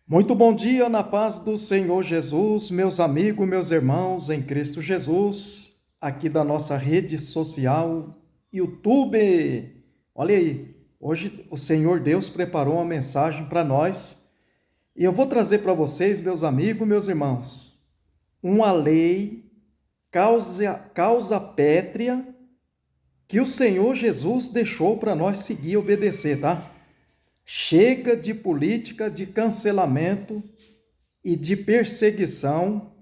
Muito bom dia, na paz do Senhor Jesus, meus amigos, meus irmãos em Cristo Jesus, aqui da nossa rede social YouTube. Olha aí, hoje o Senhor Deus preparou uma mensagem para nós e eu vou trazer para vocês, meus amigos, meus irmãos, uma lei, causa pétrea que o Senhor Jesus deixou para nós seguir e obedecer, tá? Chega de política de cancelamento e de perseguição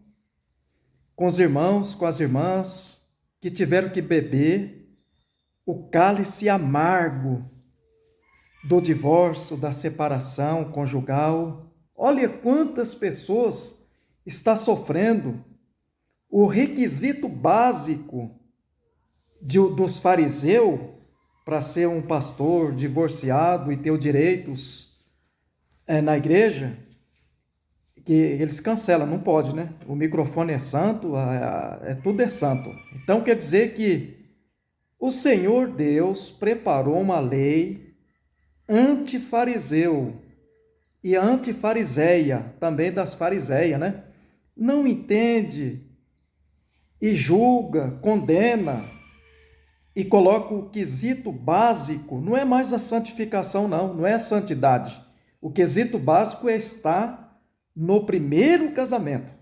com os irmãos, com as irmãs que tiveram que beber o cálice amargo do divórcio, da separação conjugal. Olha quantas pessoas está sofrendo. O requisito básico dos fariseus para ser um pastor divorciado e ter os direitos na igreja, que eles cancelam, não pode, né? O microfone é santo, tudo é santo. Então quer dizer que o Senhor Deus preparou uma lei antifariseu e antifariseia, também das fariseias, né? Não entende e julga, condena e coloca o quesito básico, não é mais a santificação não é a santidade. O quesito básico é estar no primeiro casamento.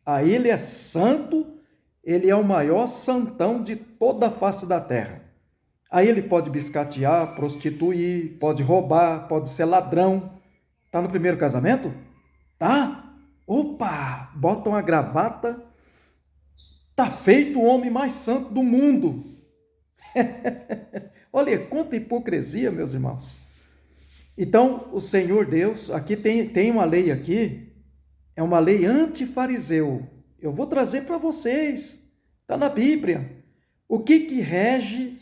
Aí ele é santo, ele é o maior santão de toda a face da terra. Aí ele pode biscatear, prostituir, pode roubar, pode ser ladrão. Tá no primeiro casamento? Tá? Opa! Bota uma gravata, tá feito o homem mais santo do mundo. Olha, quanta hipocrisia, meus irmãos. Então, o Senhor Deus, aqui tem uma lei aqui, é uma lei antifariseu. Eu vou trazer para vocês, está na Bíblia. O que rege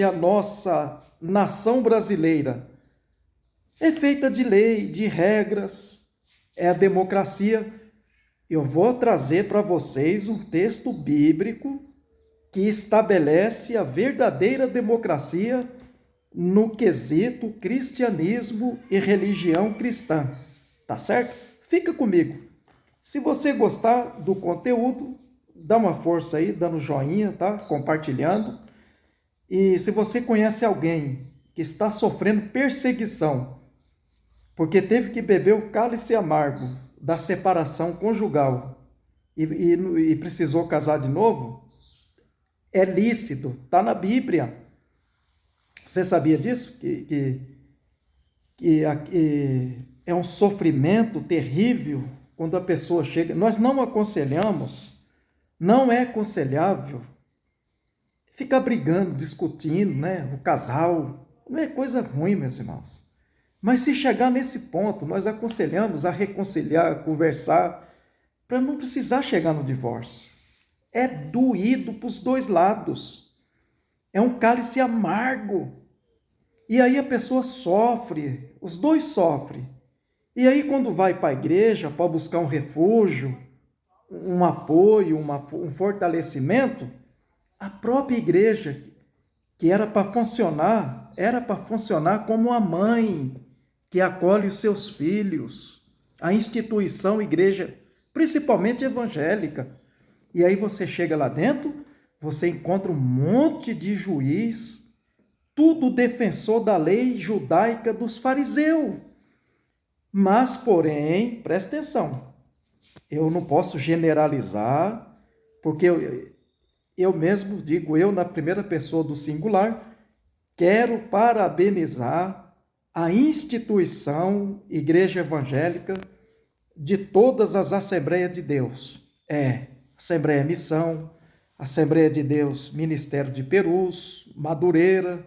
a nossa nação brasileira? É feita de lei, de regras, é a democracia. Eu vou trazer para vocês um texto bíblico que estabelece a verdadeira democracia no quesito cristianismo e religião cristã. Tá certo? Fica comigo. Se você gostar do conteúdo, dá uma força aí, dando joinha, tá? Compartilhando. E se você conhece alguém que está sofrendo perseguição, porque teve que beber o cálice amargo da separação conjugal e precisou casar de novo, é lícito, tá na Bíblia. Você sabia disso? Que é um sofrimento terrível quando a pessoa chega. Nós não aconselhamos, não é aconselhável ficar brigando, discutindo, né? O casal não é coisa ruim, meus irmãos. Mas se chegar nesse ponto, nós aconselhamos a reconciliar, a conversar, para não precisar chegar no divórcio. É doído para os dois lados. É um cálice amargo. E aí a pessoa sofre, os dois sofrem. E aí quando vai para a igreja para buscar um refúgio, um apoio, um fortalecimento, a própria igreja, que era para funcionar como a mãe que acolhe os seus filhos, a instituição igreja, principalmente evangélica. E aí você chega lá dentro, você encontra um monte de juiz, tudo defensor da lei judaica dos fariseus. Mas, porém, presta atenção, eu não posso generalizar, porque eu mesmo digo, eu na primeira pessoa do singular, quero parabenizar a instituição Igreja Evangélica de todas as Assembleias de Deus. Assembleia Missão, Assembleia de Deus Ministério de Perus, Madureira,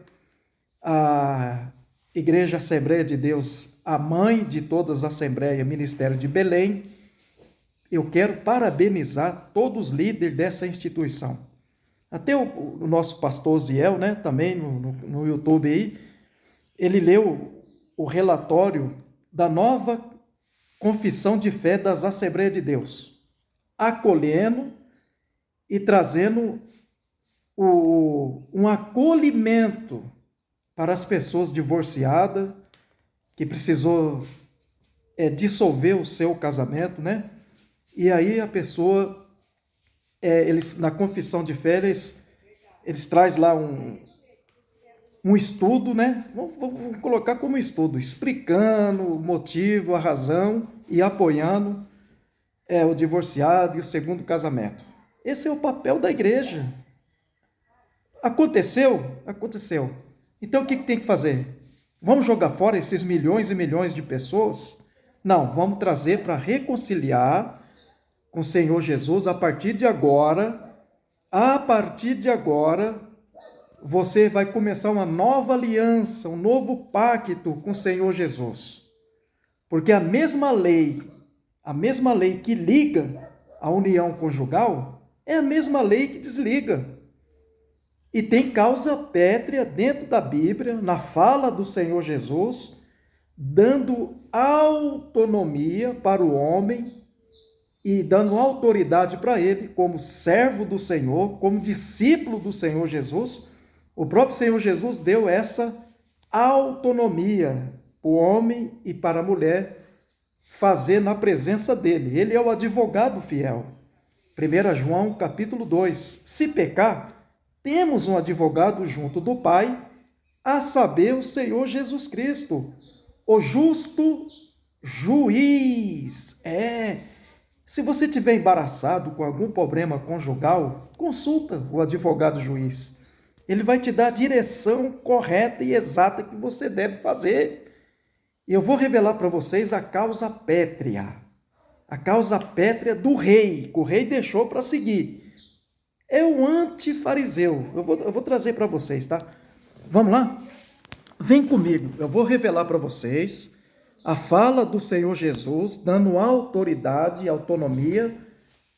a Igreja Assembleia de Deus, a mãe de todas as Assembleias, Ministério de Belém. Eu quero parabenizar todos os líderes dessa instituição. Até o nosso pastor Ziel, né, também no YouTube aí, ele leu o relatório da nova confissão de fé das Assembleias de Deus, acolhendo e trazendo um acolhimento para as pessoas divorciadas, que precisou dissolver o seu casamento, né? E aí a pessoa, eles na confissão de fé, eles trazem lá um estudo, né? Vamos colocar como estudo, explicando o motivo, a razão e apoiando o divorciado e o segundo casamento. Esse é o papel da igreja. Aconteceu? Aconteceu. Então o que tem que fazer? Vamos jogar fora esses milhões e milhões de pessoas? Não, vamos trazer para reconciliar com o Senhor Jesus a partir de agora. A partir de agora, você vai começar uma nova aliança, um novo pacto com o Senhor Jesus. Porque a mesma lei que liga a união conjugal, é a mesma lei que desliga. E tem causa pétrea dentro da Bíblia, na fala do Senhor Jesus, dando autonomia para o homem e dando autoridade para ele, como servo do Senhor, como discípulo do Senhor Jesus. O próprio Senhor Jesus deu essa autonomia para o homem e para a mulher fazer na presença dele. Ele é o advogado fiel. 1 João capítulo 2. Se pecar, temos um advogado junto do Pai, a saber, o Senhor Jesus Cristo, o justo juiz. Se você estiver embaraçado com algum problema conjugal, consulta o advogado juiz. Ele vai te dar a direção correta e exata que você deve fazer. E eu vou revelar para vocês a causa pétrea. A causa pétrea do rei, que o rei deixou para seguir. É o antifariseu. Eu vou trazer para vocês, tá? Vamos lá? Vem comigo. Eu vou revelar para vocês a fala do Senhor Jesus, dando autoridade e autonomia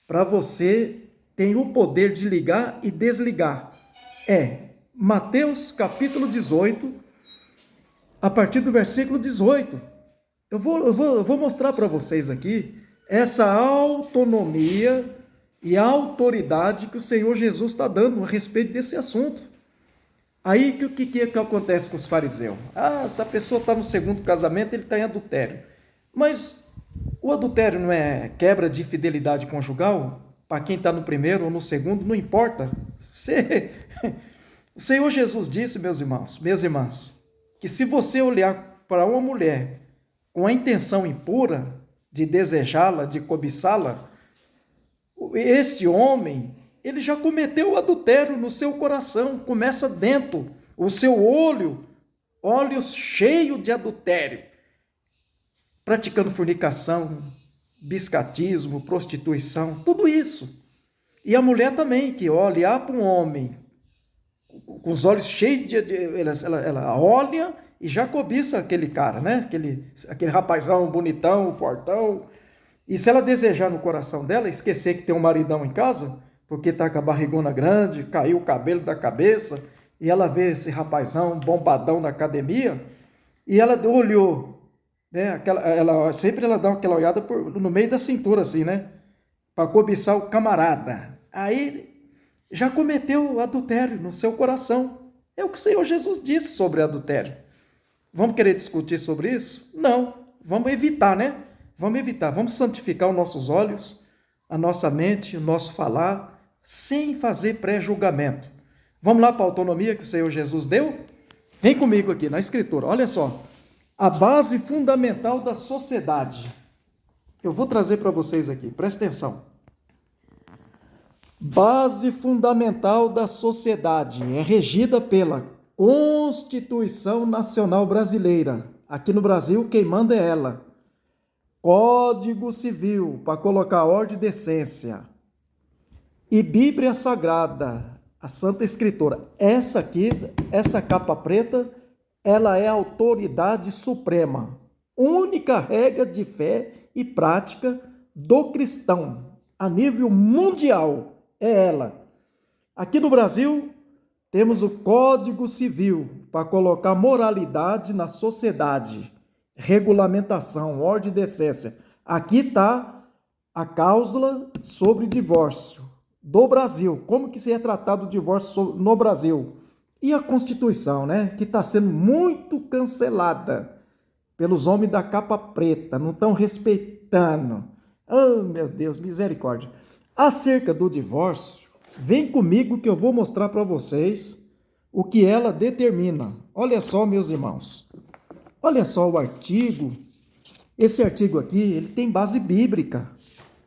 para você ter o poder de ligar e desligar. Mateus capítulo 18, a partir do versículo 18. Eu vou mostrar para vocês aqui essa autonomia e a autoridade que o Senhor Jesus está dando a respeito desse assunto. Aí, o que acontece com os fariseus? Essa pessoa está no segundo casamento, ele está em adultério. Mas o adultério não é quebra de fidelidade conjugal? Para quem está no primeiro ou no segundo, não importa. O Senhor Jesus disse, meus irmãos, minhas irmãs, que se você olhar para uma mulher com a intenção impura de desejá-la, de cobiçá-la, este homem, ele já cometeu o adultério no seu coração, começa dentro, o seu olhos cheios de adultério, praticando fornicação, biscatismo, prostituição, tudo isso. E a mulher também, que olhar para um homem com os olhos cheios ela olha e já cobiça aquele cara, né? Aquele rapazão bonitão, fortão. E se ela desejar no coração dela, esquecer que tem um maridão em casa, porque está com a barrigona grande, caiu o cabelo da cabeça, e ela vê esse rapazão bombadão na academia, e ela olhou, né? Sempre ela dá aquela olhada no meio da cintura, assim, né? Para cobiçar o camarada. Aí já cometeu o adultério no seu coração. É o que o Senhor Jesus disse sobre adultério. Vamos querer discutir sobre isso? Não. Vamos evitar, né? Vamos evitar. Vamos santificar os nossos olhos, a nossa mente, o nosso falar, sem fazer pré-julgamento. Vamos lá para a autonomia que o Senhor Jesus deu? Vem comigo aqui na Escritura. Olha só. A base fundamental da sociedade. Eu vou trazer para vocês aqui. Presta atenção. Base fundamental da sociedade é regida pela Constituição Nacional Brasileira. Aqui no Brasil, quem manda é ela. Código Civil, para colocar ordem e decência. E Bíblia Sagrada, a Santa Escritura. Essa aqui, essa capa preta, ela é a autoridade suprema. Única regra de fé e prática do cristão, a nível mundial. É ela. Aqui no Brasil, temos o Código Civil para colocar moralidade na sociedade, regulamentação, ordem e decência. Aqui está a cláusula sobre divórcio do Brasil. Como que se é tratado o divórcio no Brasil? E a Constituição, né? Que está sendo muito cancelada. pelos homens da capa preta, não estão respeitando. Oh, meu Deus, misericórdia. Acerca do divórcio, vem comigo que eu vou mostrar para vocês o que ela determina. Olha só, meus irmãos. Olha só o artigo. Esse artigo aqui, ele tem base bíblica.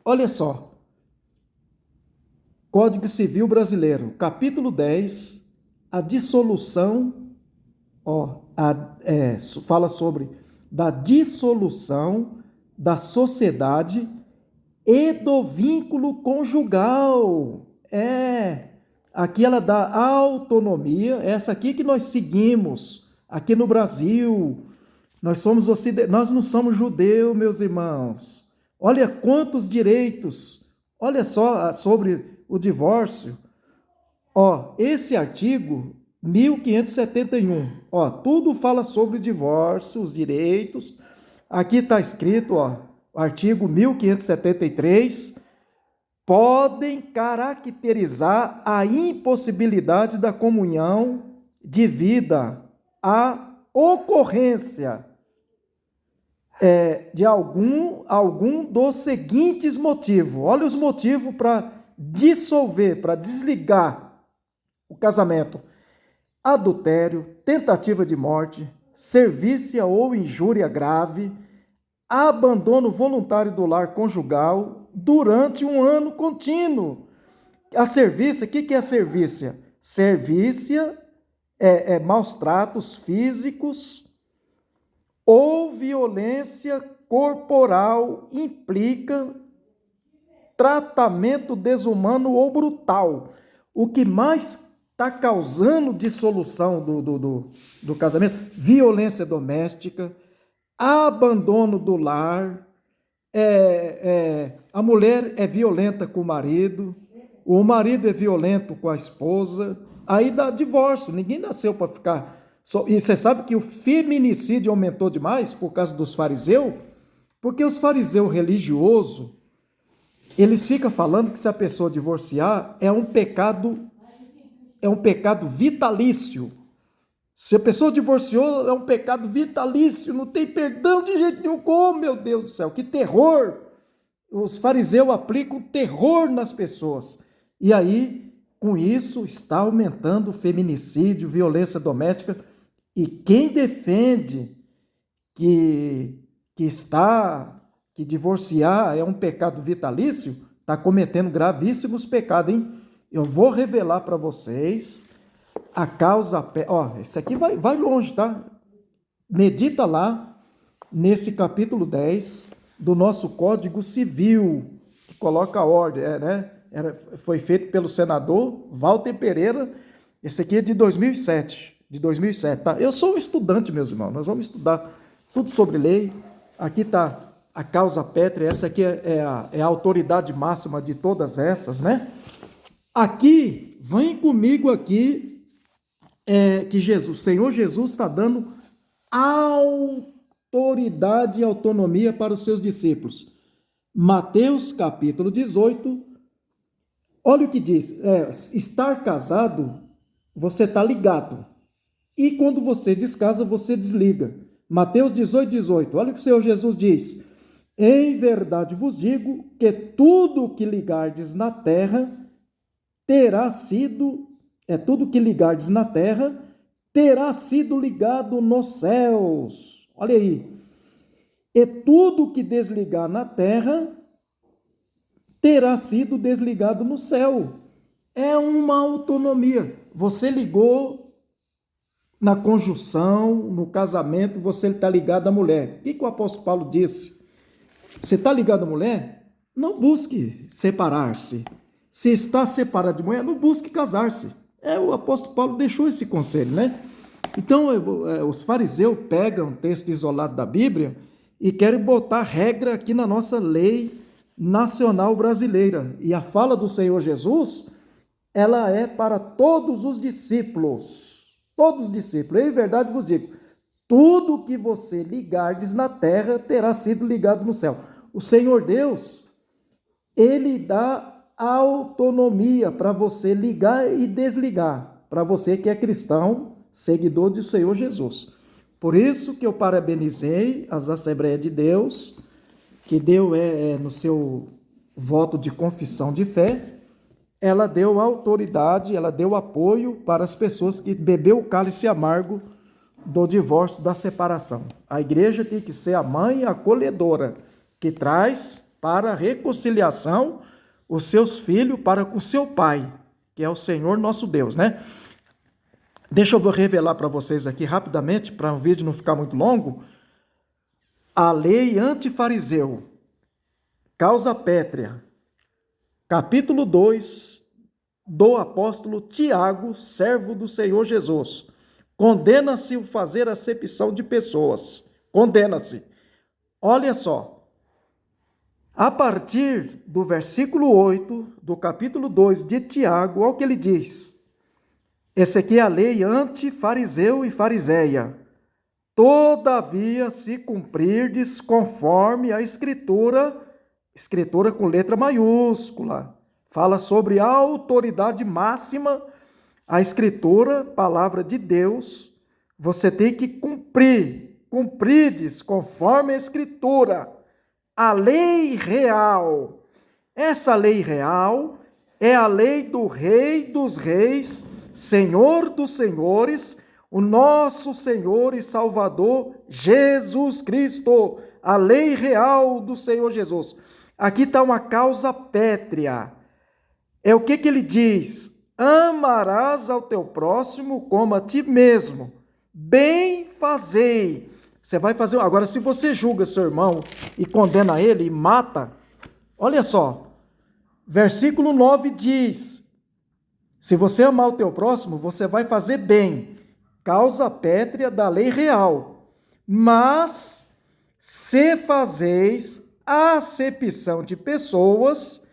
Olha só. Código Civil Brasileiro, capítulo 10, a dissolução, fala sobre da dissolução da sociedade e do vínculo conjugal. Aqui ela dá autonomia, essa aqui que nós seguimos aqui no Brasil. Nós não somos judeus, meus irmãos. Olha quantos direitos. Olha só sobre o divórcio. Esse artigo 1571, tudo fala sobre divórcio, os direitos. Aqui está escrito, o artigo 1573, podem caracterizar a impossibilidade da comunhão de vida, a ocorrência de algum dos seguintes motivos. Olha os motivos para dissolver, para desligar o casamento: adultério, tentativa de morte, servícia ou injúria grave, abandono voluntário do lar conjugal durante um ano contínuo. A servícia, o que é a servícia? Servícia é maus tratos físicos ou violência corporal, implica tratamento desumano ou brutal. O que mais está causando dissolução do casamento? Violência doméstica, abandono do lar, a mulher é violenta com o marido é violento com a esposa, aí dá divórcio. Ninguém nasceu para ficar... E você sabe que o feminicídio aumentou demais por causa dos fariseus? Porque os fariseus religiosos, eles ficam falando que se a pessoa divorciar é um pecado vitalício. Se a pessoa divorciou, é um pecado vitalício, não tem perdão de jeito nenhum. Oh, meu Deus do céu, que terror! Os fariseus aplicam terror nas pessoas. E aí, com isso, está aumentando o feminicídio, violência doméstica. E quem defende que divorciar é um pecado vitalício, está cometendo gravíssimos pecados, hein? Eu vou revelar para vocês a causa... Isso aqui vai longe, tá? Medita lá nesse capítulo 10 do nosso Código Civil, que coloca a ordem, foi feito pelo senador Walter Pereira. Esse aqui é de 2007, tá? Eu sou um estudante, meus irmãos, nós vamos estudar tudo sobre lei. Aqui está a causa pétrea, essa aqui é a autoridade máxima de todas essas, né? Aqui, vem comigo aqui, que o Senhor Jesus está dando autoridade e autonomia para os seus discípulos. Mateus capítulo 18, olha o que diz: estar casado, você está ligado, e quando você descasa, você desliga. Mateus 18, olha o que o Senhor Jesus diz: em verdade vos digo que tudo o que ligardes na terra terá sido ligado nos céus. Olha aí. E tudo que desligar na terra terá sido desligado no céu. É uma autonomia. Você ligou na conjunção, no casamento, você está ligado à mulher. O que o apóstolo Paulo disse? Você está ligado à mulher? Não busque separar-se. Se está separado de mulher, não busque casar-se. O apóstolo Paulo deixou esse conselho, né? Então, os fariseus pegam um texto isolado da Bíblia e querem botar regra aqui na nossa lei nacional brasileira. E a fala do Senhor Jesus, ela é para todos os discípulos. Todos os discípulos. Em verdade vos digo, tudo que você ligardes na terra terá sido ligado no céu. O Senhor Deus, Ele dá autonomia para você ligar e desligar, para você que é cristão, seguidor do Senhor Jesus. Por isso que eu parabenizei as Assembleias de Deus, que deu no seu voto de confissão de fé, ela deu autoridade, ela deu apoio para as pessoas que bebeu o cálice amargo do divórcio, da separação. A igreja tem que ser a mãe acolhedora, que traz para a reconciliação os seus filhos para com seu pai, que é o Senhor nosso Deus, né? Deixa eu revelar para vocês aqui rapidamente, para o vídeo não ficar muito longo, a lei antifariseu, causa pétrea, capítulo 2 do apóstolo Tiago, servo do Senhor Jesus. Condena-se o fazer acepção de pessoas. Condena-se. Olha só. A partir do versículo 8 do capítulo 2 de Tiago, olha o que ele diz. Essa aqui é a lei anti-fariseu e fariseia. Todavia, se cumprirdes conforme a escritura com letra maiúscula, fala sobre a autoridade máxima, a escritura, palavra de Deus, você tem que cumprides conforme a escritura, a lei real. Essa lei real é a lei do Rei dos Reis, Senhor dos Senhores, o nosso Senhor e Salvador Jesus Cristo, a lei real do Senhor Jesus. Aqui está uma causa pétrea. É o que ele diz? Amarás ao teu próximo como a ti mesmo. Bem fazei. Você vai fazer. Agora, se você julga seu irmão e condena ele e mata, olha só. Versículo 9 diz: se você amar o teu próximo, você vai fazer bem. Causa pétrea da lei real. Mas, se fazeis acepção de pessoas,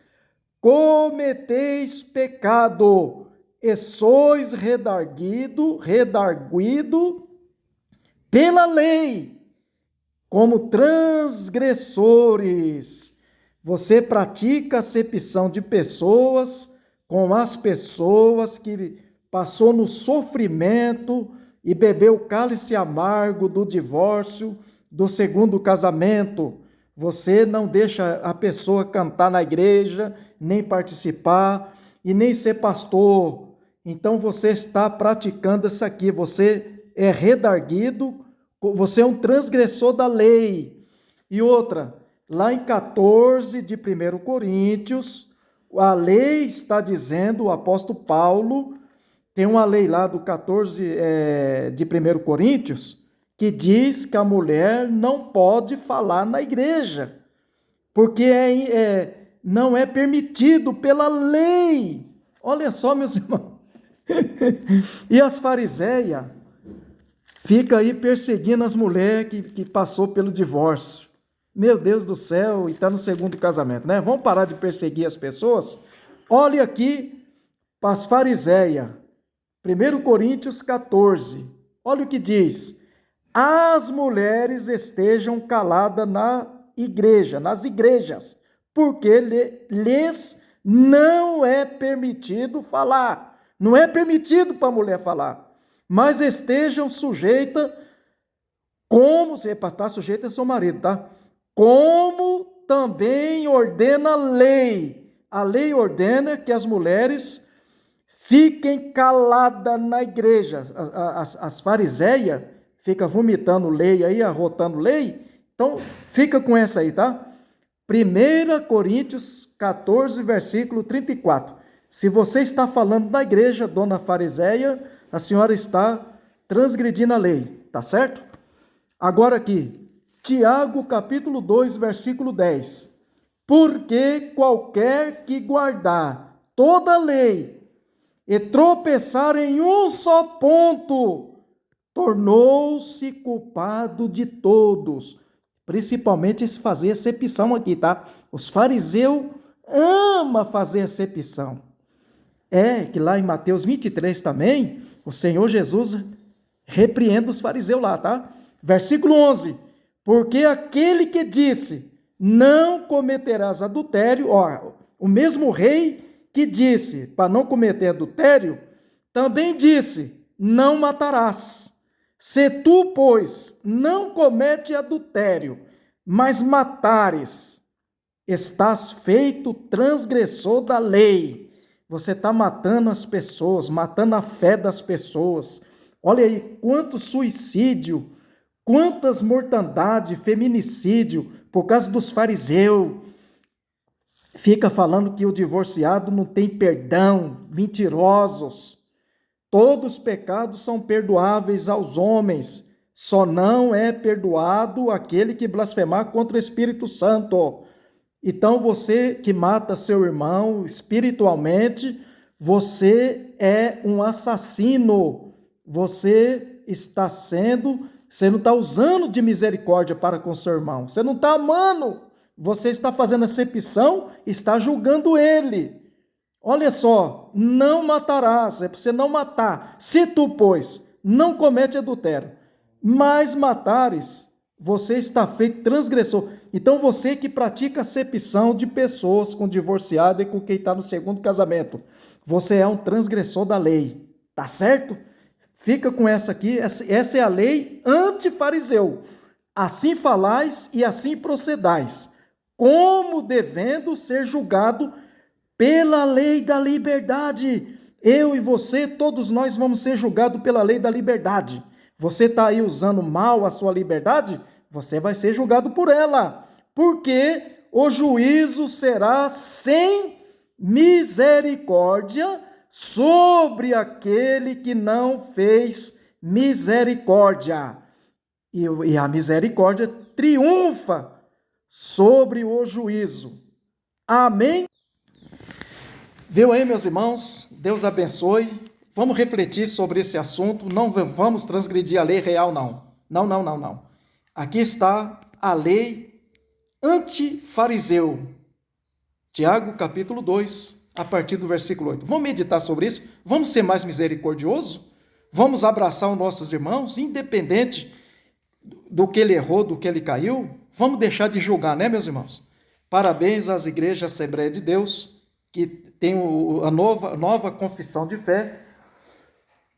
cometeis pecado, e sois redarguido pela lei, como transgressores. Você pratica acepção de pessoas com as pessoas que passou no sofrimento e bebeu o cálice amargo do divórcio, do segundo casamento. Você não deixa a pessoa cantar na igreja, nem participar e nem ser pastor. Então você está praticando isso aqui. Você é redarguido, você é um transgressor da lei. E outra, lá em 14 de 1 Coríntios, a lei está dizendo, o apóstolo Paulo, tem uma lei lá do 14 de 1 Coríntios, que diz que a mulher não pode falar na igreja, porque não é permitido pela lei. Olha só, meus irmãos. E as fariseias ficam aí perseguindo as mulheres que passou pelo divórcio. Meu Deus do céu, e está no segundo casamento, né? Vamos parar de perseguir as pessoas? Olha aqui para as fariseias. 1 Coríntios 14. Olha o que diz. As mulheres estejam caladas nas igrejas, porque lhes não é permitido falar. Não é permitido para a mulher falar. Mas estejam sujeitas, como se está sujeita ao seu marido, tá? Como também ordena a lei. A lei ordena que as mulheres fiquem caladas na igreja. As fariseias ficam vomitando lei aí, arrotando lei. Então, fica com essa aí, tá? 1 Coríntios 14, versículo 34. Se você está falando na igreja, dona fariseia, a senhora está transgredindo a lei, tá certo? Agora aqui, Tiago, capítulo 2, versículo 10. Porque qualquer que guardar toda a lei e tropeçar em um só ponto, tornou-se culpado de todos. Principalmente esse fazer acepção aqui, tá? Os fariseus amam fazer acepção. Que lá em Mateus 23 também, o Senhor Jesus repreende os fariseus lá, tá? Versículo 11. Porque aquele que disse, não cometerás adultério, o mesmo rei que disse, para não cometer adultério, também disse, não matarás. Se tu, pois, não comete adultério, mas matares, estás feito transgressor da lei. Você está matando as pessoas, matando a fé das pessoas. Olha aí, quanto suicídio, quantas mortandade, feminicídio, por causa dos fariseus. Fica falando que o divorciado não tem perdão, mentirosos. Todos os pecados são perdoáveis aos homens, só não é perdoado aquele que blasfemar contra o Espírito Santo. Então você que mata seu irmão espiritualmente, você é um assassino. Você não está usando de misericórdia para com seu irmão. Você não está amando. Você está fazendo acepção, está julgando ele. Olha só, não matarás, é para você não matar. Se tu, pois, não comete adultério, mas matares, você está feito transgressor. Então você que pratica acepção de pessoas com divorciado e com quem está no segundo casamento, você é um transgressor da lei, tá certo? Fica com essa aqui, essa é a lei antifariseu. Assim falais e assim procedais, como devendo ser julgado pela lei da liberdade. Eu e você, todos nós vamos ser julgados pela lei da liberdade. Você está aí usando mal a sua liberdade? Você vai ser julgado por ela. Porque o juízo será sem misericórdia sobre aquele que não fez misericórdia. E a misericórdia triunfa sobre o juízo. Amém? Viu aí, meus irmãos? Deus abençoe. Vamos refletir sobre esse assunto. Não vamos transgredir a lei real, não. Não. Aqui está a lei antifariseu. Tiago, capítulo 2, a partir do versículo 8. Vamos meditar sobre isso? Vamos ser mais misericordiosos? Vamos abraçar os nossos irmãos, independente do que ele errou, do que ele caiu? Vamos deixar de julgar, né, meus irmãos? Parabéns às igrejas Assembleia de Deus, que tem a nova confissão de fé,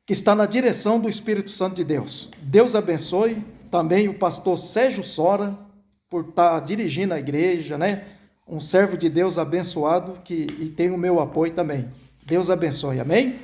que está na direção do Espírito Santo de Deus. Deus abençoe também o pastor Sérgio Sora, por estar dirigindo a igreja, né? Um servo de Deus abençoado, e tem o meu apoio também. Deus abençoe, amém?